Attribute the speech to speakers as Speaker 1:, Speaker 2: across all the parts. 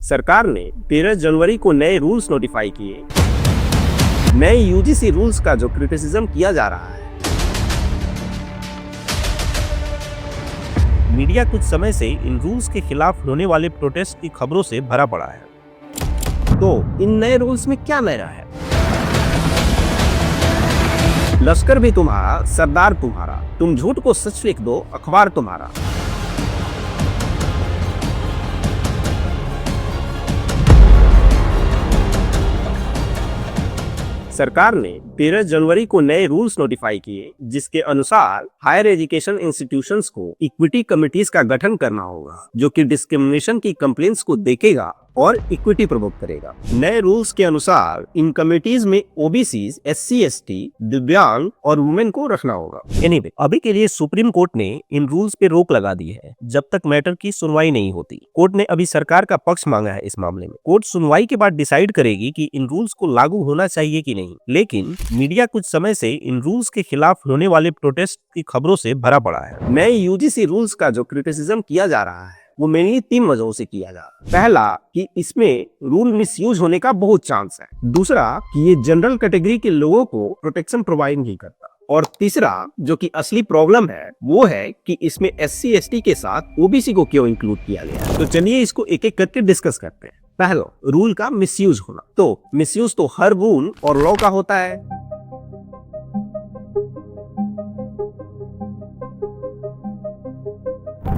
Speaker 1: सरकार ने 13 जनवरी को नए रूल्स नोटिफाई किए। नए यूजीसी रूल्स का जो क्रिटिसिज्म किया जा रहा है, मीडिया कुछ समय से इन रूल्स के खिलाफ होने वाले प्रोटेस्ट की खबरों से भरा पड़ा है। तो इन नए रूल्स में क्या नया है? लश्कर भी तुम्हारा, सरदार तुम्हारा, तुम झूठ को सच लिख दो, अखबार तुम्हारा। सरकार ने 13 जनवरी को नए रूल्स नोटिफाई किए, जिसके अनुसार हायर एजुकेशन इंस्टीट्यूशंस को इक्विटी कमिटीज का गठन करना होगा, जो कि डिस्क्रिमिनेशन की कंप्लेंट्स को देखेगा और इक्विटी प्रमोट करेगा। नए रूल्स के अनुसार इन कमिटीज में ओबीसीज, एससी, एसटी, दिव्यांग और वुमेन को रखना होगा। एनीवे, अभी के लिए सुप्रीम कोर्ट ने इन रूल्स पे रोक लगा दी है, जब तक मैटर की सुनवाई नहीं होती। कोर्ट ने अभी सरकार का पक्ष मांगा है इस मामले में। कोर्ट सुनवाई के बाद डिसाइड करेगी कि इन रूल्स को लागू होना चाहिए कि नहीं। लेकिन मीडिया कुछ समय से इन रूल्स के खिलाफ होने वाले प्रोटेस्ट की खबरों से भरा पड़ा है। नए यूजीसी रूल्स का जो क्रिटिसिज्म किया जा रहा है, वो मेनली 3 वजहों से किया जा रहा है। पहला, कि इसमें रूल मिसयूज होने का बहुत चांस है। दूसरा, कि ये जनरल कैटेगरी के लोगों को प्रोटेक्शन प्रोवाइड नहीं करता। और तीसरा, जो कि असली प्रॉब्लम है, वो है कि इसमें एससी, एसटी के साथ ओबीसी को क्यों इंक्लूड किया गया है। तो चलिए इसको एक एक करके डिस्कस करते हैं। पहला, रूल का मिसयूज होना। तो मिसयूज तो हर रूल और लॉ का होता है।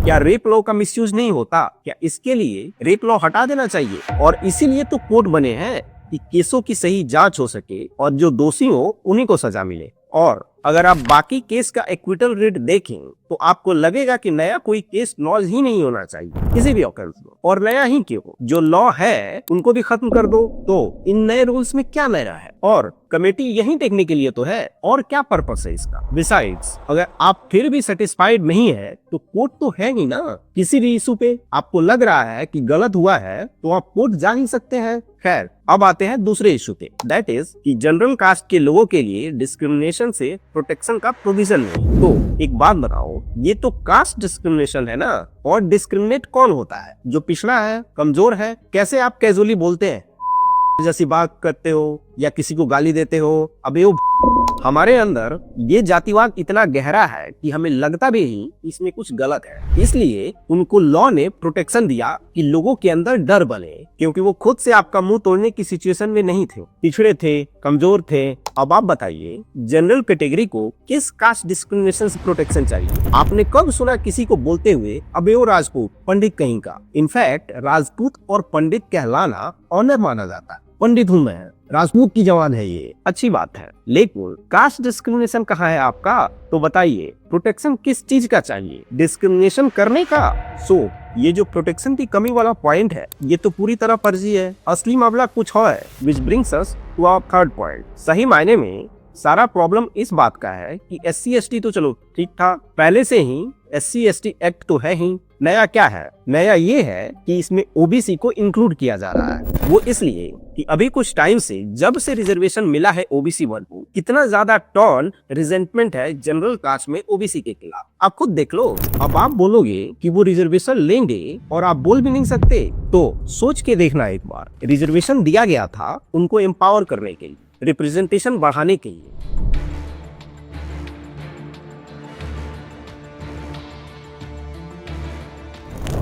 Speaker 1: क्या रेप लॉ का मिसयूज नहीं होता? क्या इसके लिए रेप लॉ हटा देना चाहिए? और इसीलिए तो कोर्ट बने हैं कि केसों की सही जांच हो सके और जो दोषी हो उन्हीं को सजा मिले। और अगर आप बाकी केस का एक्विटल रेट देखें तो आपको लगेगा कि नया कोई केस लॉज ही नहीं होना चाहिए किसी भी ऑकरेंस में। और नया ही क्यों, जो लॉ है उनको भी खत्म कर दो। तो इन नए रूल्स में क्या नया है? और कमेटी यही देखने के लिए तो है, और क्या पर्पस है इसका? बिसाइड्स, अगर आप फिर भी सेटिस्फाइड नहीं है तो कोर्ट तो है ही ना। किसी भी इशू पे आपको लग रहा है कि गलत हुआ है तो आप कोर्ट जा ही सकते हैं। खैर, अब आते हैं दूसरे इशू पे, दैट इज कि जनरल कास्ट के लोगों के लिए डिस्क्रिमिनेशन से प्रोटेक्शन का प्रोविजन नहीं। तो एक बात बताओ, ये तो कास्ट डिस्क्रिमिनेशन है ना। और डिस्क्रिमिनेट कौन होता है? जो पिछड़ा है, कमजोर है। कैसे आप कैजुअली बोलते हैं जैसी बात करते हो या किसी को गाली देते हो? अबे वो हमारे अंदर ये जातिवाद इतना गहरा है कि हमें लगता भी नहीं इसमें कुछ गलत है। इसलिए उनको लॉ ने प्रोटेक्शन दिया कि लोगों के अंदर डर बने, क्योंकि वो खुद से आपका मुंह तोड़ने की सिचुएशन में नहीं थे, पिछड़े थे, कमजोर थे। अब आप बताइए, जनरल कैटेगरी को किस कास्ट डिस्क्रिमिनेशन से प्रोटेक्शन चाहिए? आपने कब सुना किसी को बोलते हुए अबे वो राजपूत, पंडित कहीं का? इनफैक्ट राजपूत और पंडित कहलाना ऑनर माना जाता है। पंडित हूँ मैं, राजपूत की जवान है, ये अच्छी बात है। लेकिन कास्ट डिस्क्रिमिनेशन कहाँ है आपका? तो बताइए, प्रोटेक्शन किस चीज का चाहिए? डिस्क्रिमिनेशन करने का? ये जो प्रोटेक्शन की कमी वाला पॉइंट है, ये तो पूरी तरह फर्जी है। असली मामला कुछ और है, which brings us to our third point. सही मायने में सारा प्रॉब्लम इस बात का है कि एससी, एसटी तो चलो ठीक था, पहले से ही एससी, एसटी एक्ट तो है ही। नया क्या है? नया ये है कि इसमें ओबीसी को इंक्लूड किया जा रहा है। वो इसलिए कि अभी कुछ टाइम से, जब से रिजर्वेशन मिला है ओबीसी 1 को, कितना ज्यादा टर्न रिजेंटमेंट है जनरल कास्ट में ओबीसी के खिलाफ। आप खुद देख लो। अब आप बोलोगे कि वो रिजर्वेशन लेंगे और आप बोल भी नहीं सकते, तो सोच के देखना एक बार। रिजर्वेशन दिया गया था उनको एम्पावर करने के लिए, रिप्रेजेंटेशन बढ़ाने के लिए।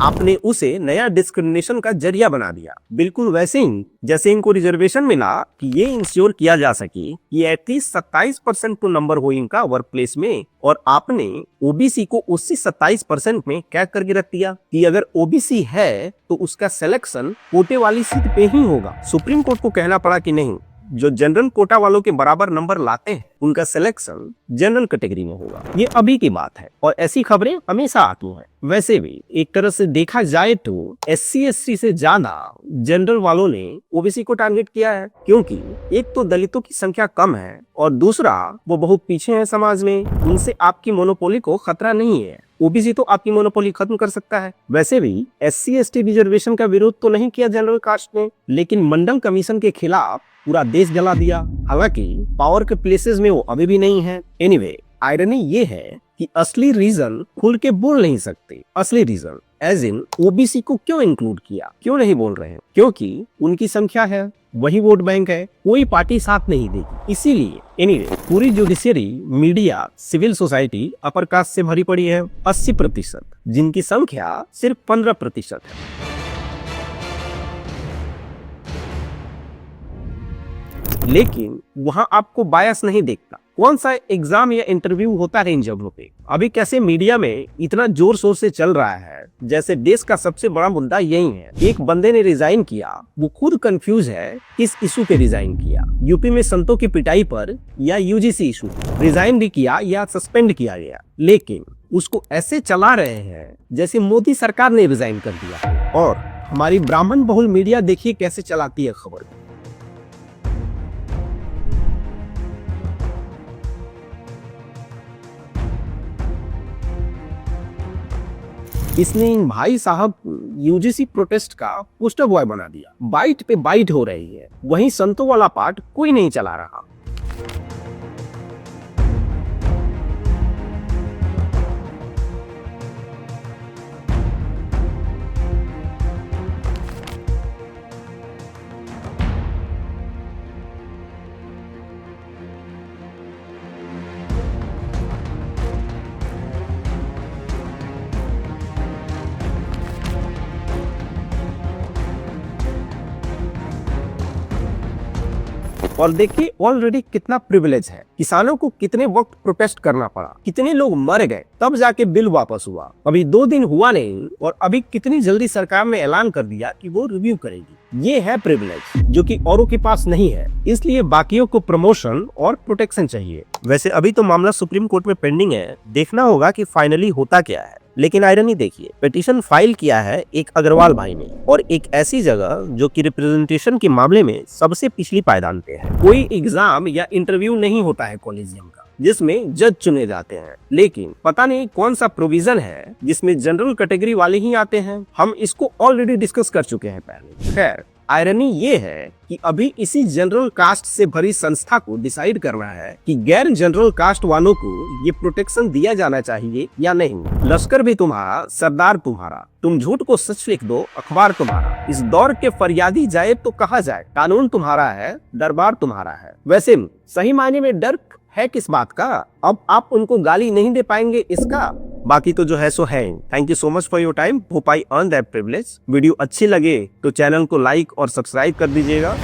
Speaker 1: आपने उसे नया डिस्क्रिमिनेशन का जरिया बना दिया। बिल्कुल वैसे ही जैसे इनको रिजर्वेशन मिला कि ये इंश्योर किया जा सके कि एटलीस्ट 27% तो नंबर हो इनका वर्क प्लेस में, और आपने ओबीसी को उसी 27% में क्या करके रख दिया कि अगर ओबीसी है तो उसका सिलेक्शन कोटे वाली सीट पे ही होगा। सुप्रीम कोर्ट को कहना पड़ा कि नहीं, जो जनरल कोटा वालों के बराबर नंबर लाते हैं उनका सिलेक्शन जनरल कैटेगरी में होगा। ये अभी की बात है और ऐसी खबरें हमेशा आती हैं। वैसे भी एक तरह से देखा जाए तो एससी, एसटी से ज्यादा जनरल वालों ने ओबीसी को टारगेट किया है, क्योंकि एक तो दलितों की संख्या कम है और दूसरा वो बहुत पीछे है समाज में। उनसे आपकी मोनोपोली को खतरा नहीं है। ओबीसी तो आपकी मोनोपोली खत्म कर सकता है। वैसे भी एससी, एसटी रिजर्वेशन का विरोध तो नहीं किया जनरल कास्ट ने, लेकिन मंडल कमीशन के खिलाफ पूरा देश जला दिया। हालांकि पावर के प्लेसेस में वो अभी भी नहीं है। एनीवे, आयरनी ये है कि असली रीजन खुल के बोल नहीं सकते। असली रीजन एज इन ओबीसी को क्यों इंक्लूड किया, क्यों नहीं बोल रहे हैं? क्योंकि उनकी संख्या है, वही वोट बैंक है, कोई पार्टी साथ नहीं देगी। इसीलिए एनीवे पूरी judiciary, media, civil society upper caste से भरी पड़ी है 80%, जिनकी संख्या सिर्फ 15% है। लेकिन वहां आपको बायस नहीं देखता। कौन सा एग्जाम या इंटरव्यू होता है इन जगहों पे? अभी कैसे मीडिया में इतना जोर शोर से चल रहा है जैसे देश का सबसे बड़ा मुद्दा यही है। एक बंदे ने रिजाइन किया, वो खुद कंफ्यूज है किस इशू पे रिजाइन किया, यूपी में संतों की पिटाई पर या यूजीसी इशू। रिजाइन भी किया या सस्पेंड किया गया, लेकिन उसको ऐसे चला रहे हैं जैसे मोदी सरकार ने रिजाइन कर दिया। और हमारी ब्राह्मण बहुल मीडिया देखिए कैसे चलाती है खबर। इसने इन भाई साहब यूजीसी प्रोटेस्ट का पोस्टर बॉय बना दिया। बाइट पे बाइट हो रही है, वहीं संतों वाला पार्ट कोई नहीं चला रहा। और देखिए ऑलरेडी कितना प्रिविलेज है, किसानों को कितने वक्त प्रोटेस्ट करना पड़ा, कितने लोग मर गए, तब जाके बिल वापस हुआ। अभी 2 दिन हुआ नहीं और अभी कितनी जल्दी सरकार ने ऐलान कर दिया कि वो रिव्यू करेगी। ये है प्रिविलेज जो कि औरों के पास नहीं है, इसलिए बाकियों को प्रमोशन और प्रोटेक्शन चाहिए। वैसे अभी तो मामला सुप्रीम कोर्ट में पेंडिंग है, देखना होगा कि फाइनली होता क्या है। लेकिन आयरनी देखिए, पिटीशन फाइल किया है एक अग्रवाल भाई ने, और एक ऐसी जगह जो कि रिप्रेजेंटेशन के मामले में सबसे पिछली पायदान पे है। कोई एग्जाम या इंटरव्यू नहीं होता है कॉलेजियम का जिसमें जज चुने जाते हैं, लेकिन पता नहीं कौन सा प्रोविजन है जिसमें जनरल कैटेगरी वाले ही आते हैं। हम इसको ऑलरेडी डिस्कस कर चुके हैं पहले। खैर आयरनी ये है कि अभी इसी जनरल कास्ट से भरी संस्था को डिसाइड करना है कि गैर जनरल कास्ट वालों को ये प्रोटेक्शन दिया जाना चाहिए या नहीं। लश्कर भी तुम्हारा, सरदार तुम्हारा, तुम झूठ को सच लिख दो, अखबार तुम्हारा। इस दौर के फरियादी जाए तो कहा जाए, कानून तुम्हारा है, दरबार तुम्हारा है। वैसे सही मायने में डर है किस बात का? अब आप उनको गाली नहीं दे पाएंगे इसका? बाकी तो जो है सो है। Thank you so much for your time. Hope I earn that privilege. Video अच्छी लगे तो चैनल को लाइक और सब्सक्राइब कर दीजिएगा।